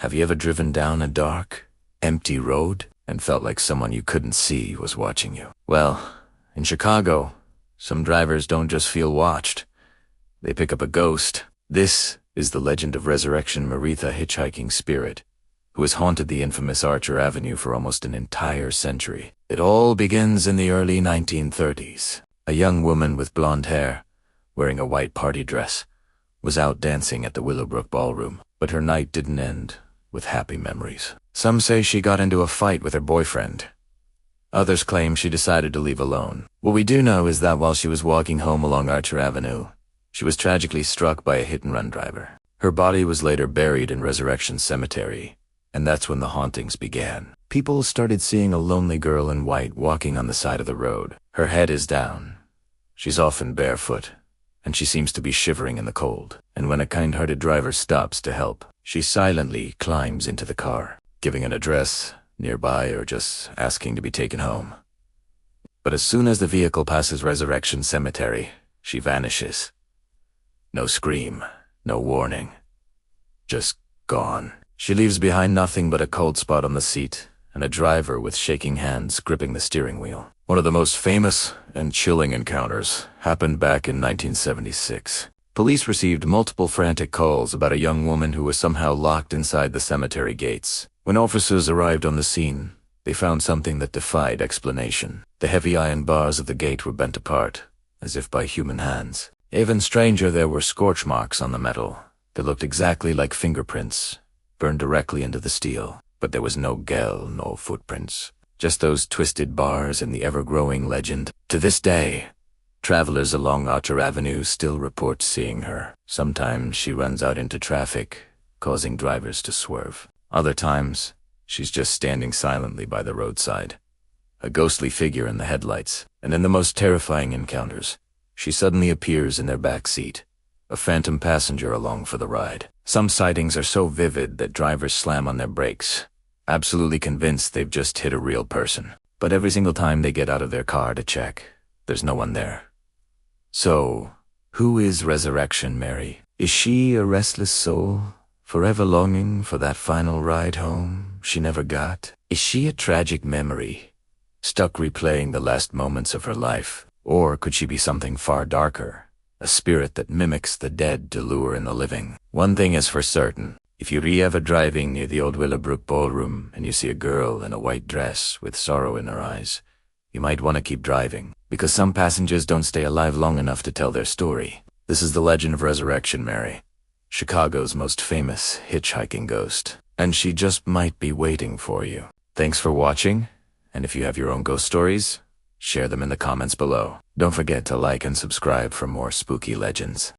Have you ever driven down a dark, empty road and felt like someone you couldn't see was watching you? Well, in Chicago, some drivers don't just feel watched. They pick up a ghost. This is the legend of Resurrection Maritha Hitchhiking Spirit, who has haunted the infamous Archer Avenue for almost an entire century. It all begins in the early 1930s. A young woman with blonde hair, wearing a white party dress, was out dancing at the Willowbrook Ballroom, but her night didn't end with happy memories. Some say she got into a fight with her boyfriend. Others claim she decided to leave alone. What we do know is that while she was walking home along Archer Avenue, she was tragically struck by a hit-and-run driver. Her body was later buried in Resurrection Cemetery, and that's when the hauntings began. People started seeing a lonely girl in white walking on the side of the road. Her head is down. She's often barefoot, and she seems to be shivering in the cold. And when a kind-hearted driver stops to help, she silently climbs into the car, giving an address nearby or just asking to be taken home. But as soon as the vehicle passes Resurrection Cemetery, she vanishes. No scream, no warning. Just gone. She leaves behind nothing but a cold spot on the seat and a driver with shaking hands gripping the steering wheel. One of the most famous and chilling encounters happened back in 1976. Police received multiple frantic calls about a young woman who was somehow locked inside the cemetery gates. When officers arrived on the scene, they found something that defied explanation. The heavy iron bars of the gate were bent apart, as if by human hands. Even stranger, there were scorch marks on the metal that looked exactly like fingerprints, burned directly into the steel. But there was no gel, no footprints. Just those twisted bars and the ever-growing legend. To this day, travelers along Archer Avenue still report seeing her. Sometimes she runs out into traffic, causing drivers to swerve. Other times, she's just standing silently by the roadside, a ghostly figure in the headlights. And in the most terrifying encounters, she suddenly appears in their back seat, a phantom passenger along for the ride. Some sightings are so vivid that drivers slam on their brakes, absolutely convinced they've just hit a real person. But every single time they get out of their car to check, there's no one there. So, who is Resurrection Mary? Is she a restless soul, forever longing for that final ride home she never got? Is she a tragic memory, stuck replaying the last moments of her life? Or could she be something far darker, a spirit that mimics the dead to lure in the living? One thing is for certain. If you're ever driving near the old Willowbrook Ballroom and you see a girl in a white dress with sorrow in her eyes, you might want to keep driving, because some passengers don't stay alive long enough to tell their story. This is the legend of Resurrection Mary, Chicago's most famous hitchhiking ghost, and she just might be waiting for you. Thanks for watching, and if you have your own ghost stories, share them in the comments below. Don't forget to like and subscribe for more spooky legends.